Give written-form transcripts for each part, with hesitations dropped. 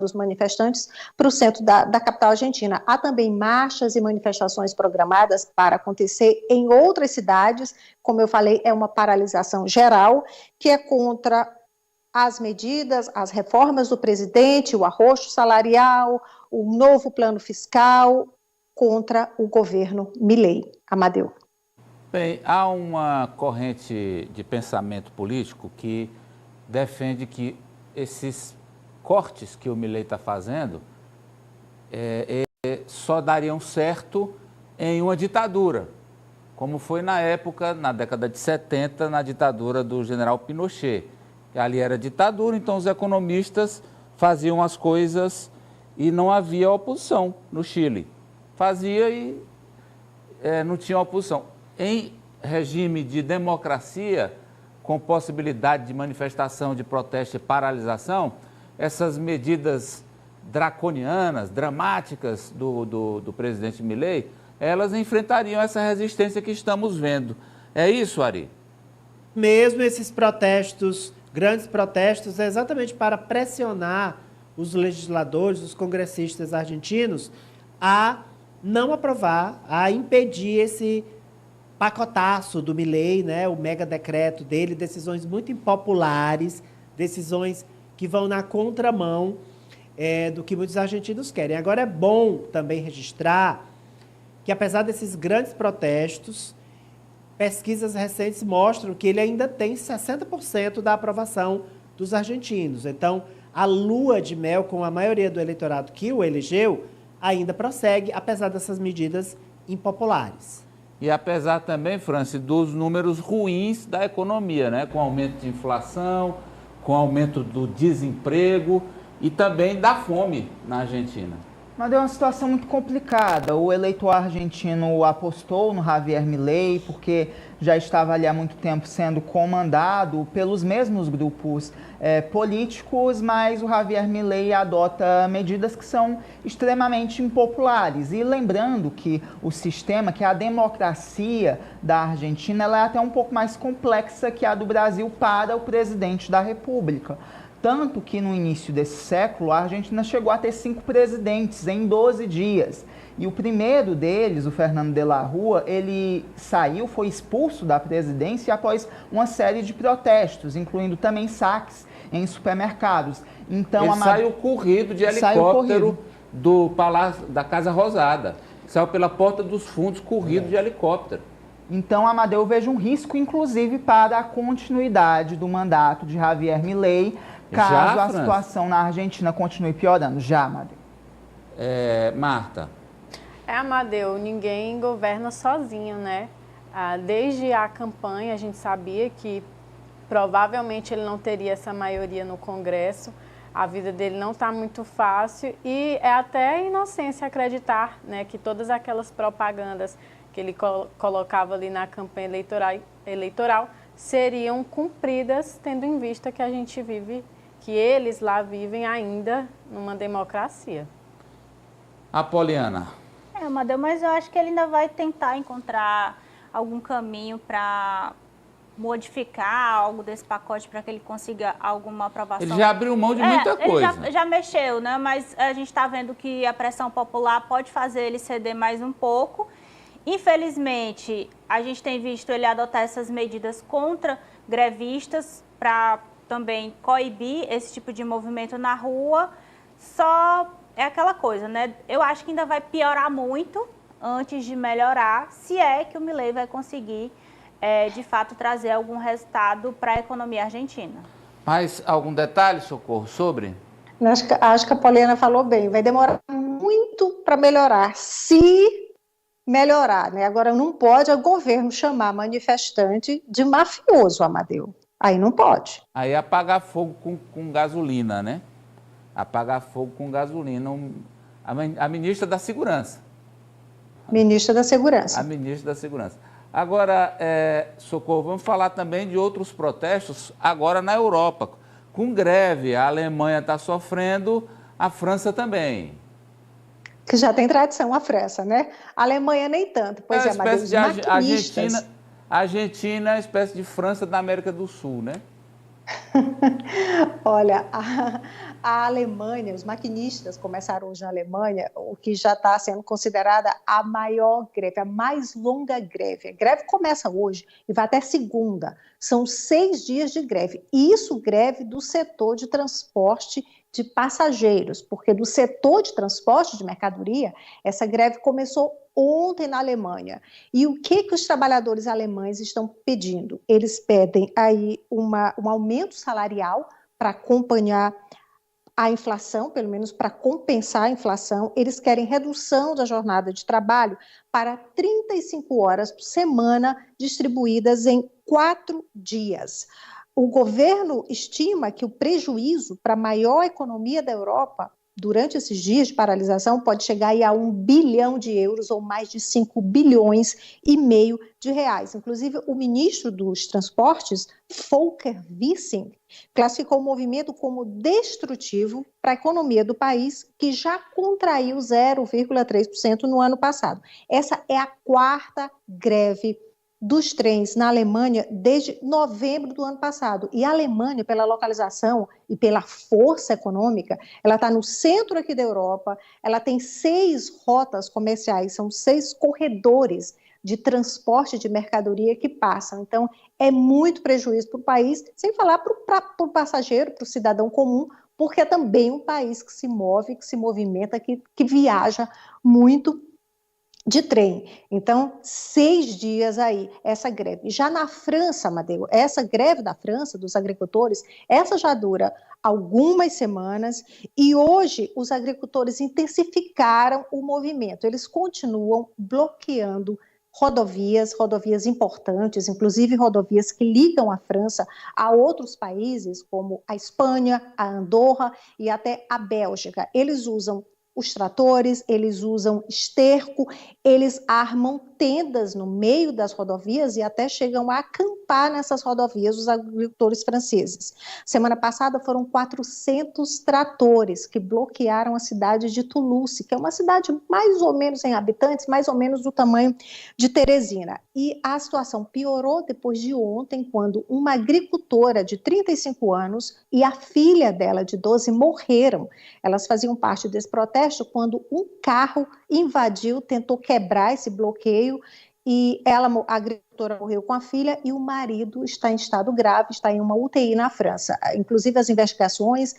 dos manifestantes para o centro da capital argentina. Há também marchas e manifestações programadas para acontecer em outras cidades. Como eu falei, é uma paralisação geral, que é contra as medidas, as reformas do presidente, o arroxo salarial, o novo plano fiscal, contra o governo Milei. Amadeu. Bem, há uma corrente de pensamento político que defende que esses cortes que o Milei está fazendo só dariam certo em uma ditadura, como foi na época, na década de 70, na ditadura do general Pinochet. Ali era ditadura, então os economistas faziam as coisas e não havia oposição no Chile. Fazia e não tinha oposição. Em regime de democracia, com possibilidade de manifestação, de protesto e paralisação, essas medidas draconianas, dramáticas do presidente Milei, elas enfrentariam essa resistência que estamos vendo. É isso, Ari? Mesmo esses protestos, grandes protestos, é exatamente para pressionar os legisladores, os congressistas argentinos, a não aprovar, a impedir esse pacotaço do Milei, né, o mega decreto dele, decisões muito impopulares, decisões que vão na contramão do que muitos argentinos querem. Agora, é bom também registrar que, apesar desses grandes protestos, pesquisas recentes mostram que ele ainda tem 60% da aprovação dos argentinos. Então, a lua de mel com a maioria do eleitorado que o elegeu ainda prossegue, apesar dessas medidas impopulares. E apesar também, Franci, dos números ruins da economia, né? Com aumento de inflação, com aumento do desemprego e também da fome na Argentina. Mas é uma situação muito complicada. O eleitor argentino apostou no Javier Milei porque já estava ali há muito tempo sendo comandado pelos mesmos grupos políticos, mas o Javier Milei adota medidas que são extremamente impopulares. E lembrando que o sistema, que a democracia da Argentina, ela é até um pouco mais complexa que a do Brasil para o presidente da República. Tanto que no início desse século, a Argentina chegou a ter 5 presidentes em 12 dias. E o primeiro deles, o Fernando de la Rúa, ele saiu, foi expulso da presidência após uma série de protestos, incluindo também saques em supermercados. Então, ele saiu corrido de helicóptero do Palácio da Casa Rosada. Saiu pela porta dos fundos corrido de helicóptero. Então, Amadeu, eu vejo um risco, inclusive, para a continuidade do mandato de Javier Milei, caso a situação na Argentina continue piorando. Já, Amadeu. Marta. Amadeu, ninguém governa sozinho, né? Desde a campanha, a gente sabia que provavelmente ele não teria essa maioria no Congresso, a vida dele não está muito fácil e é até inocência acreditar, né, que todas aquelas propagandas que ele colocava ali na campanha eleitoral seriam cumpridas, tendo em vista que a gente vive, que eles lá vivem ainda numa democracia. Apoliana. Amadeu, mas eu acho que ele ainda vai tentar encontrar algum caminho para modificar algo desse pacote para que ele consiga alguma aprovação. Ele já abriu mão de muita coisa. Ele já mexeu, né? Mas a gente está vendo que a pressão popular pode fazer ele ceder mais um pouco. Infelizmente, a gente tem visto ele adotar essas medidas contra grevistas para também coibir esse tipo de movimento na rua. Só é aquela coisa, né? Eu acho que ainda vai piorar muito antes de melhorar, se é que o Milei vai conseguir, de fato, trazer algum resultado para a economia argentina. Mais algum detalhe, Socorro, sobre? Acho que a Poliana falou bem. Vai demorar muito para melhorar, se melhorar, né? Agora, não pode o governo chamar manifestante de mafioso, Amadeu. Aí não pode. Aí apagar fogo com gasolina, né? Apagar fogo com gasolina. A ministra da Segurança. Ministra da Segurança. A ministra da Segurança. Agora, Socorro, vamos falar também de outros protestos agora na Europa. Com greve, a Alemanha está sofrendo, a França também. Que já tem tradição a França, né? A Alemanha nem tanto. Pois é, mas os maquinistas... Argentina é uma espécie de França da América do Sul, né? Olha, a Alemanha, os maquinistas começaram hoje na Alemanha, o que já está sendo considerada a maior greve, a mais longa greve. A greve começa hoje e vai até segunda. São 6 dias de greve. Isso greve do setor de transporte de passageiros, porque do setor de transporte de mercadoria, essa greve começou ontem na Alemanha. E o que os trabalhadores alemães estão pedindo? Eles pedem aí um aumento salarial para acompanhar a inflação, pelo menos para compensar a inflação. Eles querem redução da jornada de trabalho para 35 horas por semana, distribuídas em 4 dias. O governo estima que o prejuízo para a maior economia da Europa durante esses dias de paralisação pode chegar aí a 1 bilhão de euros ou mais de 5 bilhões e meio de reais. Inclusive, o ministro dos Transportes, Volker Wissing, classificou o movimento como destrutivo para a economia do país, que já contraiu 0,3% no ano passado. Essa é a 4ª greve dos trens na Alemanha desde novembro do ano passado. E a Alemanha, pela localização e pela força econômica, ela está no centro aqui da Europa, ela tem 6 rotas comerciais, são 6 corredores de transporte de mercadoria que passam. Então, é muito prejuízo para o país, sem falar para o passageiro, para o cidadão comum, porque é também um país que se move, que se movimenta, que viaja muito de trem. Então, 6 dias aí, essa greve. Já na França, Amadeu, essa greve da França, dos agricultores, essa já dura algumas semanas e hoje os agricultores intensificaram o movimento. Eles continuam bloqueando rodovias importantes, inclusive rodovias que ligam a França a outros países, como a Espanha, a Andorra e até a Bélgica. Eles usam os tratores, eles usam esterco, eles armam tendas no meio das rodovias e até chegam a acampar nessas rodovias os agricultores franceses. Semana passada foram 400 tratores que bloquearam a cidade de Toulouse, que é uma cidade mais ou menos sem habitantes, mais ou menos do tamanho de Teresina. E a situação piorou depois de ontem, quando uma agricultora de 35 anos e a filha dela de 12 morreram. Elas faziam parte desse protesto quando um carro invadiu, tentou quebrar esse bloqueio e a agricultora morreu com a filha e o marido está em estado grave, está em uma UTI na França. Inclusive as investigações,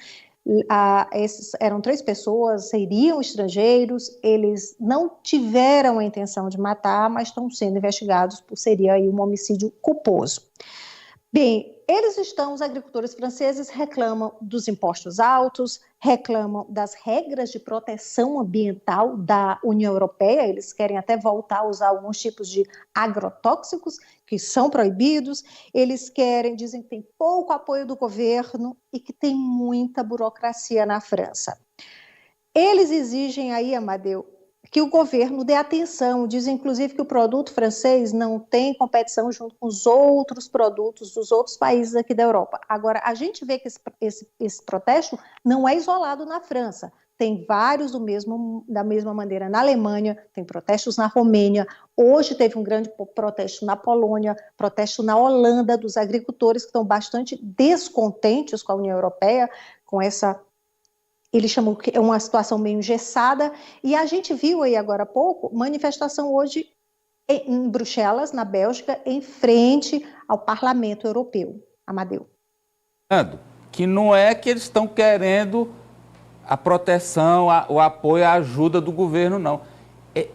eram 3 pessoas, seriam estrangeiros, eles não tiveram a intenção de matar, mas estão sendo investigados por seria aí um homicídio culposo. Bem, os agricultores franceses reclamam dos impostos altos, reclamam das regras de proteção ambiental da União Europeia, eles querem até voltar a usar alguns tipos de agrotóxicos que são proibidos, dizem que tem pouco apoio do governo e que tem muita burocracia na França. Eles exigem aí, Amadeu, que o governo dê atenção, diz inclusive que o produto francês não tem competição junto com os outros produtos dos outros países aqui da Europa. Agora, a gente vê que esse protesto não é isolado na França, tem vários da mesma maneira na Alemanha, tem protestos na Romênia, hoje teve um grande protesto na Polônia, protesto na Holanda, dos agricultores que estão bastante descontentes com a União Europeia, com essa... Ele chamou que é uma situação meio engessada, e a gente viu aí agora há pouco, manifestação hoje em Bruxelas, na Bélgica, em frente ao Parlamento Europeu. Amadeu. Que não é que eles estão querendo a proteção, o apoio, a ajuda do governo, não.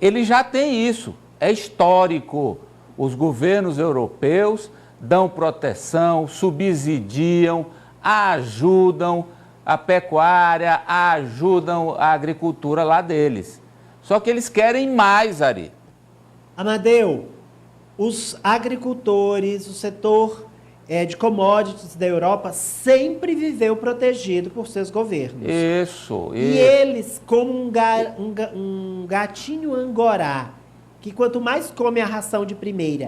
Ele já tem isso, é histórico. Os governos europeus dão proteção, subsidiam, ajudam a pecuária, ajudam a agricultura lá deles. Só que eles querem mais, Ari. Amadeu, os agricultores, o setor de commodities da Europa sempre viveu protegido por seus governos. Isso. E eles, como um gatinho angorá, que quanto mais come a ração de primeira,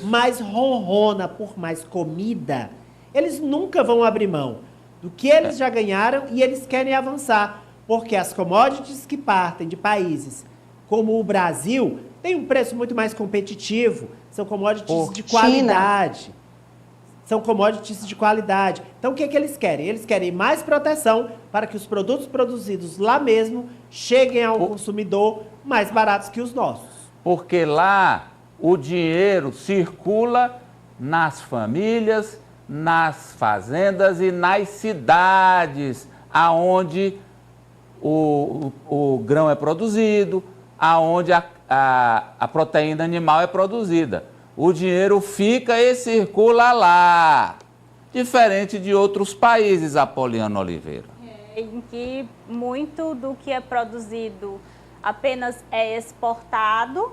mais ronrona por mais comida, eles nunca vão abrir mão do que eles já ganharam e eles querem avançar, porque as commodities que partem de países como o Brasil têm um preço muito mais competitivo, são commodities de qualidade. são commodities de qualidade. Então, o que é que eles querem? Eles querem mais proteção para que os produtos produzidos lá mesmo cheguem ao consumidor mais baratos que os nossos. Porque lá o dinheiro circula nas famílias, nas fazendas e nas cidades, aonde o grão é produzido, aonde a proteína animal é produzida. O dinheiro fica e circula lá, diferente de outros países, Apoliana Oliveira. Em que muito do que é produzido apenas é exportado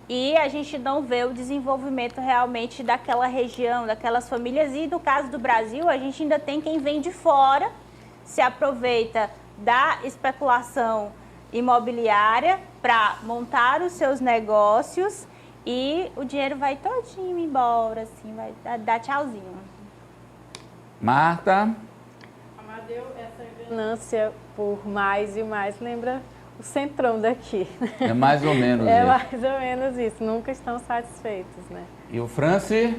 e a gente não vê o desenvolvimento realmente daquela região, daquelas famílias. E no caso do Brasil, a gente ainda tem quem vem de fora, se aproveita da especulação imobiliária para montar os seus negócios e o dinheiro vai todinho embora, assim, vai dar tchauzinho. Marta? Amadeu, essa ganância por mais e mais lembra o centrão daqui. É mais ou menos É isso. mais ou menos isso, nunca estão satisfeitos, né? E o Franci?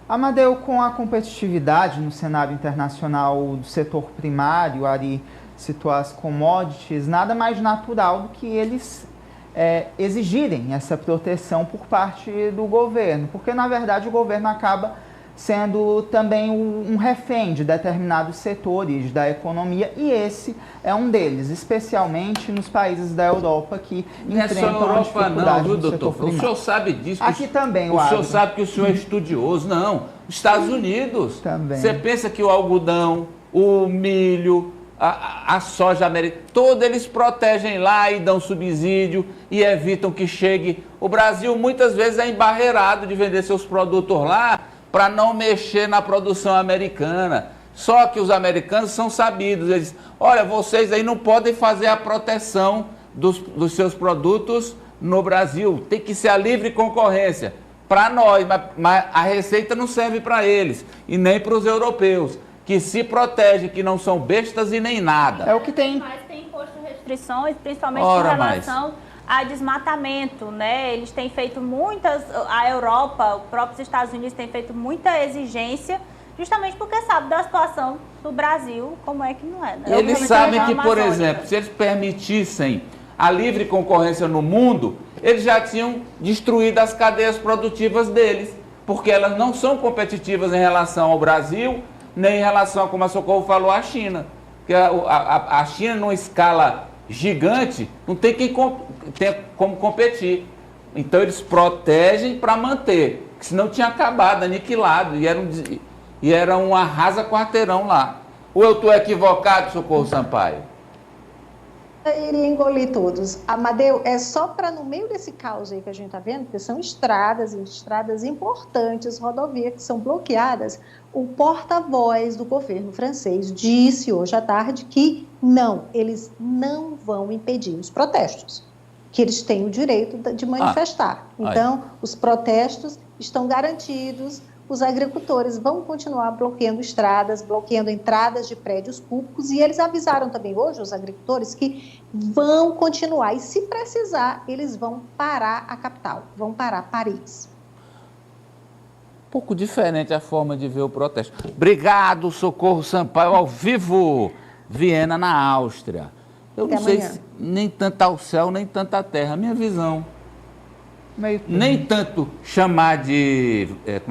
Amadeu, com a competitividade no cenário internacional do setor primário, Ari citou as commodities, nada mais natural do que eles exigirem essa proteção por parte do governo, porque na verdade o governo acaba sendo também um refém de determinados setores da economia, e esse é um deles, especialmente nos países da Europa que enfrentam Europa, a dificuldade não, viu, no doutor? setor O primário. senhor sabe disso. Aqui também, o senhor sabe que o senhor é estudioso. Não, os Estados Unidos. Também. Você pensa que o algodão, o milho, a soja americana, todos eles protegem lá e dão subsídio e evitam que chegue. O Brasil muitas vezes é embarreirado de vender seus produtos lá para não mexer na produção americana. Só que os americanos são sabidos. Eles dizem, olha, vocês aí não podem fazer a proteção dos seus produtos no Brasil. Tem que ser a livre concorrência para nós, mas a receita não serve para eles e nem para os europeus, que se protegem, que não são bestas e nem nada. É o que tem. Mas tem imposto restrições, principalmente Ora, em relação a desmatamento, né? Eles têm feito a Europa, os próprios Estados Unidos têm feito muita exigência, justamente porque sabe da situação do Brasil, como é que não é, né? Eles sabem que, por exemplo, se eles permitissem a livre concorrência no mundo, eles já tinham destruído as cadeias produtivas deles, porque elas não são competitivas em relação ao Brasil, nem em relação, como a Socorro falou, à China. Porque a China, numa escala gigante, não tem como competir. Então eles protegem para manter, porque senão tinha acabado, aniquilado, e era um arrasa-quarteirão lá. Ou eu estou equivocado, Socorro Sampaio? Ele engolir todos. Amadeu, é só para no meio desse caos aí que a gente está vendo, porque são estradas importantes, rodovias que são bloqueadas. O porta-voz do governo francês disse hoje à tarde que não, eles não vão impedir os protestos, que eles têm o direito de manifestar. Então, os protestos estão garantidos. Os agricultores vão continuar bloqueando estradas, bloqueando entradas de prédios públicos, e eles avisaram também hoje, os agricultores, que vão continuar, e se precisar, eles vão parar a capital, vão parar Paris. Um pouco diferente a forma de ver o protesto. Obrigado, Socorro Sampaio, ao vivo, Viena, na Áustria. Eu não sei se nem tanto ao céu, nem tanto à terra, a minha visão. Nem tanto chamar de...